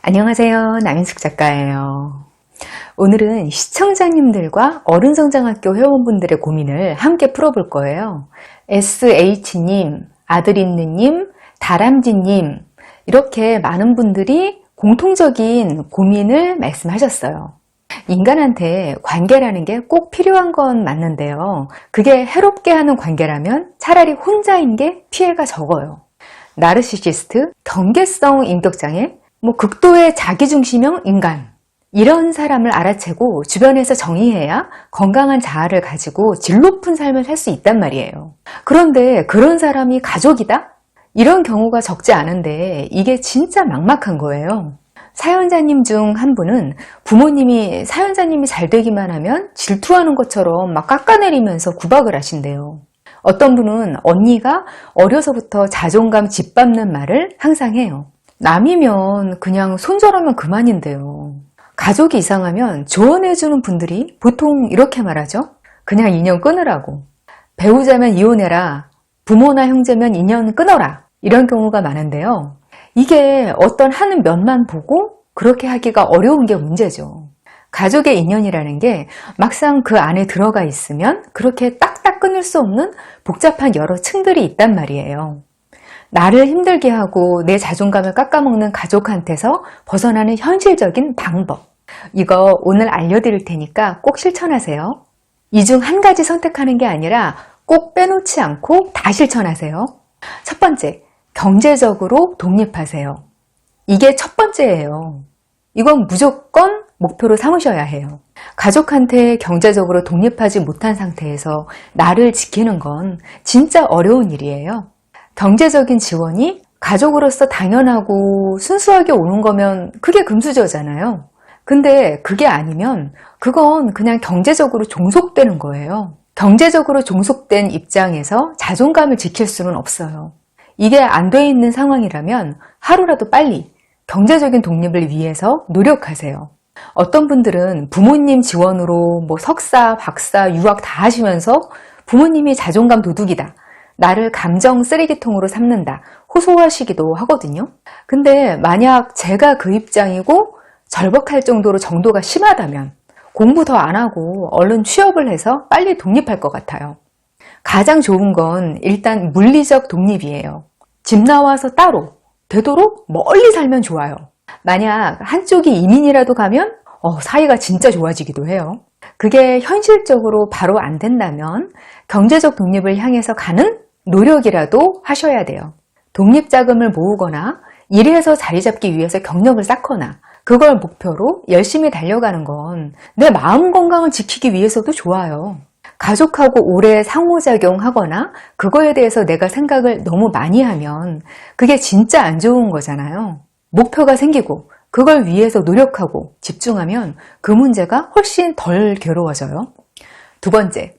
안녕하세요. 남인숙 작가예요. 오늘은 시청자님들과 어른성장학교 회원분들의 고민을 함께 풀어볼 거예요. SH님, 아들있느님, 다람쥐님 이렇게 많은 분들이 공통적인 고민을 말씀하셨어요. 인간한테 관계라는 게 꼭 필요한 건 맞는데요. 그게 해롭게 하는 관계라면 차라리 혼자인 게 피해가 적어요. 나르시시스트, 경계성 인격장애, 극도의 자기중심형 인간 이런 사람을 알아채고 주변에서 정의해야 건강한 자아를 가지고 질 높은 삶을 살 수 있단 말이에요. 그런데 그런 사람이 가족이다? 이런 경우가 적지 않은데 이게 진짜 막막한 거예요. 사연자님 중 한 분은 부모님이 사연자님이 잘 되기만 하면 질투하는 것처럼 막 깎아내리면서 구박을 하신대요. 어떤 분은 언니가 어려서부터 자존감 짓밟는 말을 항상 해요. 남이면 그냥 손절하면 그만인데요. 가족이 이상하면 조언해주는 분들이 보통 이렇게 말하죠. 그냥 인연 끊으라고. 배우자면 이혼해라. 부모나 형제면 인연 끊어라. 이런 경우가 많은데요. 이게 어떤 하는 면만 보고 그렇게 하기가 어려운 게 문제죠. 가족의 인연이라는 게 막상 그 안에 들어가 있으면 그렇게 딱딱 끊을 수 없는 복잡한 여러 층들이 있단 말이에요. 나를 힘들게 하고 내 자존감을 깎아먹는 가족한테서 벗어나는 현실적인 방법. 이거 오늘 알려드릴 테니까 꼭 실천하세요. 이 중 한 가지 선택하는 게 아니라 꼭 빼놓지 않고 다 실천하세요. 첫 번째, 경제적으로 독립하세요. 이게 첫 번째예요. 이건 무조건 목표로 삼으셔야 해요. 가족한테 경제적으로 독립하지 못한 상태에서 나를 지키는 건 진짜 어려운 일이에요. 경제적인 지원이 가족으로서 당연하고 순수하게 오는 거면 그게 금수저잖아요. 근데 그게 아니면 그건 그냥 경제적으로 종속되는 거예요. 경제적으로 종속된 입장에서 자존감을 지킬 수는 없어요. 이게 안 돼 있는 상황이라면 하루라도 빨리 경제적인 독립을 위해서 노력하세요. 어떤 분들은 부모님 지원으로 석사, 박사, 유학 다 하시면서 부모님이 자존감 도둑이다. 나를 감정 쓰레기통으로 삼는다. 호소하시기도 하거든요. 근데 만약 제가 그 입장이고 절벅할 정도로 정도가 심하다면 공부 더 안 하고 얼른 취업을 해서 빨리 독립할 것 같아요. 가장 좋은 건 일단 물리적 독립이에요. 집 나와서 따로, 되도록 멀리 살면 좋아요. 만약 한쪽이 이민이라도 가면 사이가 진짜 좋아지기도 해요. 그게 현실적으로 바로 안 된다면 경제적 독립을 향해서 가는 노력이라도 하셔야 돼요. 독립자금을 모으거나 일해서 자리 잡기 위해서 경력을 쌓거나 그걸 목표로 열심히 달려가는 건 내 마음 건강을 지키기 위해서도 좋아요. 가족하고 오래 상호작용하거나 그거에 대해서 내가 생각을 너무 많이 하면 그게 진짜 안 좋은 거잖아요. 목표가 생기고 그걸 위해서 노력하고 집중하면 그 문제가 훨씬 덜 괴로워져요. 두 번째,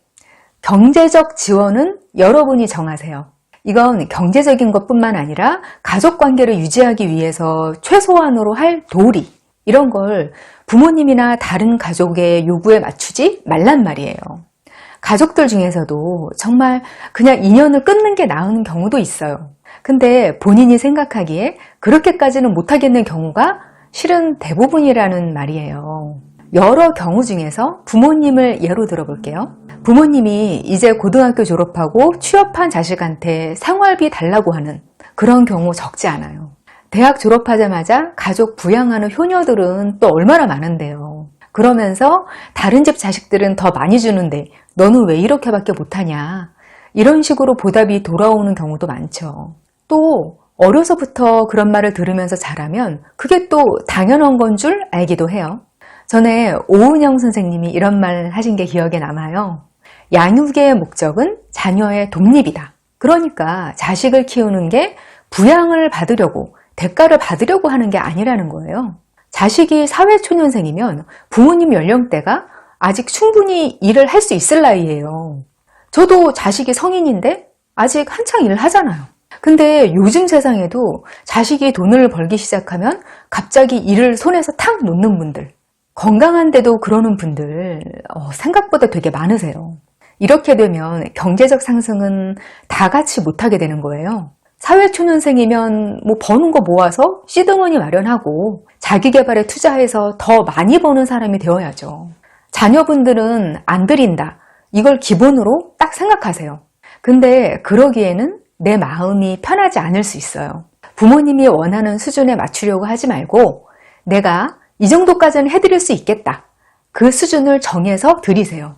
경제적 지원은 여러분이 정하세요. 이건 경제적인 것뿐만 아니라 가족관계를 유지하기 위해서 최소한으로 할 도리 이런 걸 부모님이나 다른 가족의 요구에 맞추지 말란 말이에요. 가족들 중에서도 정말 그냥 인연을 끊는 게 나은 경우도 있어요. 근데 본인이 생각하기에 그렇게까지는 못하겠는 경우가 실은 대부분이라는 말이에요. 여러 경우 중에서 부모님을 예로 들어볼게요. 부모님이 이제 고등학교 졸업하고 취업한 자식한테 생활비 달라고 하는 그런 경우 적지 않아요. 대학 졸업하자마자 가족 부양하는 효녀들은 또 얼마나 많은데요. 그러면서 다른 집 자식들은 더 많이 주는데 너는 왜 이렇게밖에 못하냐 이런 식으로 보답이 돌아오는 경우도 많죠. 또 어려서부터 그런 말을 들으면서 자라면 그게 또 당연한 건 줄 알기도 해요. 전에 오은영 선생님이 이런 말 하신 게 기억에 남아요. 양육의 목적은 자녀의 독립이다. 그러니까 자식을 키우는 게 부양을 받으려고 대가를 받으려고 하는 게 아니라는 거예요. 자식이 사회초년생이면 부모님 연령대가 아직 충분히 일을 할 수 있을 나이예요. 저도 자식이 성인인데 아직 한창 일을 하잖아요. 근데 요즘 세상에도 자식이 돈을 벌기 시작하면 갑자기 일을 손에서 탁 놓는 분들, 건강한데도 그러는 분들 생각보다 되게 많으세요. 이렇게 되면 경제적 상승은 다 같이 못하게 되는 거예요. 사회초년생이면 버는 거 모아서 시드머니 마련하고 자기 개발에 투자해서 더 많이 버는 사람이 되어야죠. 자녀분들은 안 드린다. 이걸 기본으로 딱 생각하세요. 근데 그러기에는 내 마음이 편하지 않을 수 있어요. 부모님이 원하는 수준에 맞추려고 하지 말고 내가 이 정도까지는 해드릴 수 있겠다. 그 수준을 정해서 드리세요.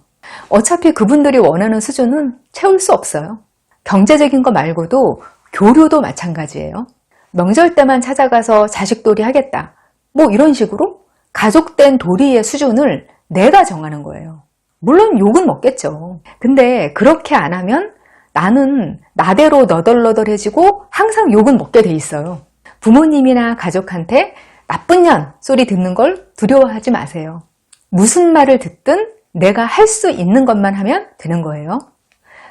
어차피 그분들이 원하는 수준은 채울 수 없어요. 경제적인 거 말고도 교류도 마찬가지예요. 명절 때만 찾아가서 자식돌이 하겠다. 뭐 이런 식으로 가족된 도리의 수준을 내가 정하는 거예요. 물론 욕은 먹겠죠. 근데 그렇게 안 하면 나는 나대로 너덜너덜해지고 항상 욕은 먹게 돼 있어요. 부모님이나 가족한테 나쁜 년 소리 듣는 걸 두려워하지 마세요. 무슨 말을 듣든 내가 할 수 있는 것만 하면 되는 거예요.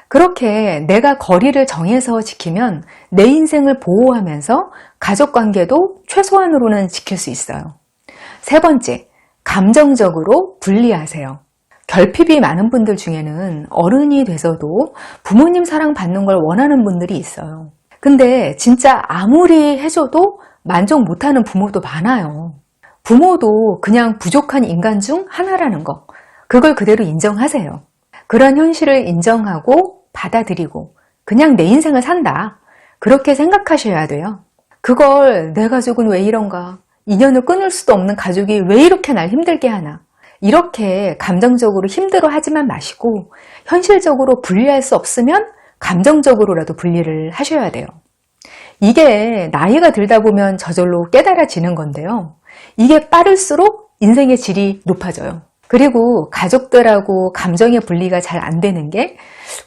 그렇게 내가 거리를 정해서 지키면 내 인생을 보호하면서 가족관계도 최소한으로는 지킬 수 있어요. 세 번째, 감정적으로 분리하세요. 결핍이 많은 분들 중에는 어른이 돼서도 부모님 사랑 받는 걸 원하는 분들이 있어요. 근데 진짜 아무리 해줘도 만족 못하는 부모도 많아요. 부모도 그냥 부족한 인간 중 하나라는 거, 그걸 그대로 인정하세요. 그런 현실을 인정하고 받아들이고 그냥 내 인생을 산다. 그렇게 생각하셔야 돼요. 그걸 내 가족은 왜 이런가? 인연을 끊을 수도 없는 가족이 왜 이렇게 날 힘들게 하나? 이렇게 감정적으로 힘들어하지만 마시고 현실적으로 분리할 수 없으면 감정적으로라도 분리를 하셔야 돼요. 이게 나이가 들다 보면 저절로 깨달아지는 건데요. 이게 빠를수록 인생의 질이 높아져요. 그리고 가족들하고 감정의 분리가 잘 안 되는 게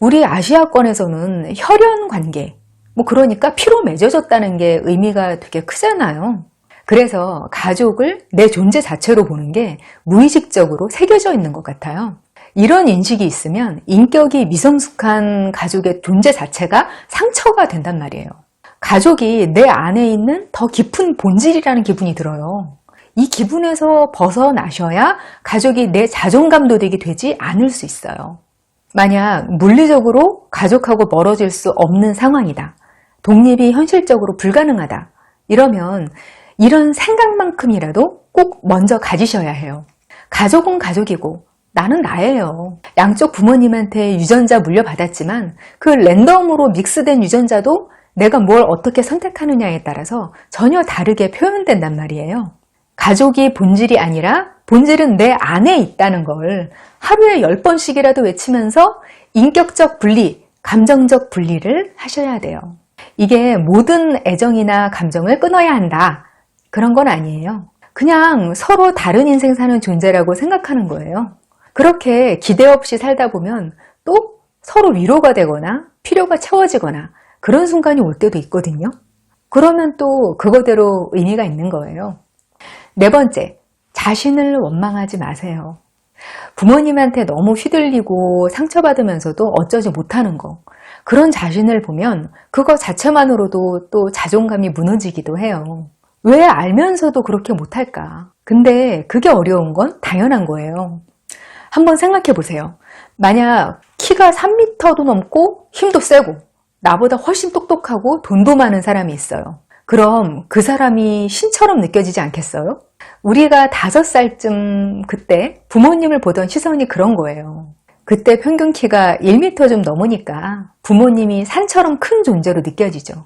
우리 아시아권에서는 혈연 관계, 그러니까 피로 맺어졌다는 게 의미가 되게 크잖아요. 그래서 가족을 내 존재 자체로 보는 게 무의식적으로 새겨져 있는 것 같아요. 이런 인식이 있으면 인격이 미성숙한 가족의 존재 자체가 상처가 된단 말이에요. 가족이 내 안에 있는 더 깊은 본질이라는 기분이 들어요. 이 기분에서 벗어나셔야 가족이 내 자존감도둑이 되지 않을 수 있어요. 만약 물리적으로 가족하고 멀어질 수 없는 상황이다. 독립이 현실적으로 불가능하다. 이러면 이런 생각만큼이라도 꼭 먼저 가지셔야 해요. 가족은 가족이고 나는 나예요. 양쪽 부모님한테 유전자 물려받았지만 그 랜덤으로 믹스된 유전자도 내가 뭘 어떻게 선택하느냐에 따라서 전혀 다르게 표현된단 말이에요. 가족이 본질이 아니라 본질은 내 안에 있다는 걸 하루에 10번씩이라도 외치면서 인격적 분리, 감정적 분리를 하셔야 돼요. 이게 모든 애정이나 감정을 끊어야 한다. 그런 건 아니에요. 그냥 서로 다른 인생 사는 존재라고 생각하는 거예요. 그렇게 기대 없이 살다 보면 또 서로 위로가 되거나 필요가 채워지거나 그런 순간이 올 때도 있거든요. 그러면 또 그거대로 의미가 있는 거예요. 네 번째, 자신을 원망하지 마세요. 부모님한테 너무 휘둘리고 상처받으면서도 어쩌지 못하는 거. 그런 자신을 보면 그거 자체만으로도 또 자존감이 무너지기도 해요. 왜 알면서도 그렇게 못할까? 근데 그게 어려운 건 당연한 거예요. 한번 생각해 보세요. 만약 키가 3m도 넘고 힘도 세고 나보다 훨씬 똑똑하고 돈도 많은 사람이 있어요. 그럼 그 사람이 신처럼 느껴지지 않겠어요? 우리가 5살쯤 그때 부모님을 보던 시선이 그런 거예요. 그때 평균 키가 1m 좀 넘으니까 부모님이 산처럼 큰 존재로 느껴지죠.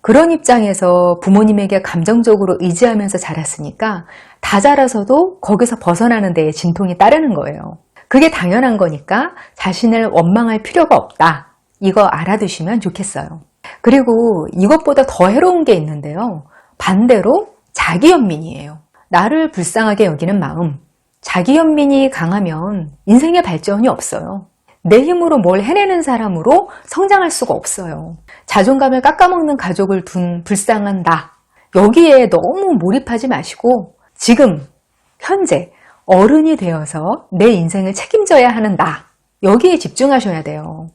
그런 입장에서 부모님에게 감정적으로 의지하면서 자랐으니까 다 자라서도 거기서 벗어나는 데에 진통이 따르는 거예요. 그게 당연한 거니까 자신을 원망할 필요가 없다. 이거 알아두시면 좋겠어요. 그리고 이것보다 더 해로운 게 있는데요. 반대로 자기연민이에요. 나를 불쌍하게 여기는 마음. 자기연민이 강하면 인생의 발전이 없어요. 내 힘으로 뭘 해내는 사람으로 성장할 수가 없어요. 자존감을 깎아먹는 가족을 둔 불쌍한 나. 여기에 너무 몰입하지 마시고 지금 현재 어른이 되어서 내 인생을 책임져야 하는 나. 여기에 집중하셔야 돼요.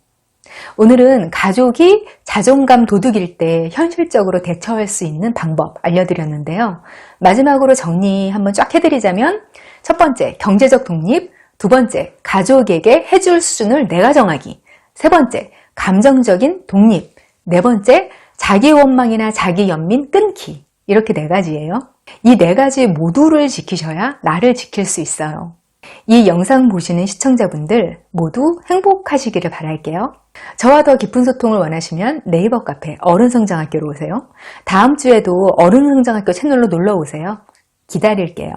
오늘은 가족이 자존감 도둑일 때 현실적으로 대처할 수 있는 방법 알려드렸는데요. 마지막으로 정리 한번 쫙 해드리자면 첫 번째, 경제적 독립. 두 번째, 가족에게 해줄 수준을 내가 정하기. 세 번째, 감정적인 독립. 네 번째, 자기 원망이나 자기 연민 끊기. 이렇게 4가지예요. 이 4가지 모두를 지키셔야 나를 지킬 수 있어요. 이 영상 보시는 시청자분들 모두 행복하시기를 바랄게요. 저와 더 깊은 소통을 원하시면 네이버 카페 어른성장학교로 오세요. 다음 주에도 어른성장학교 채널로 놀러 오세요. 기다릴게요.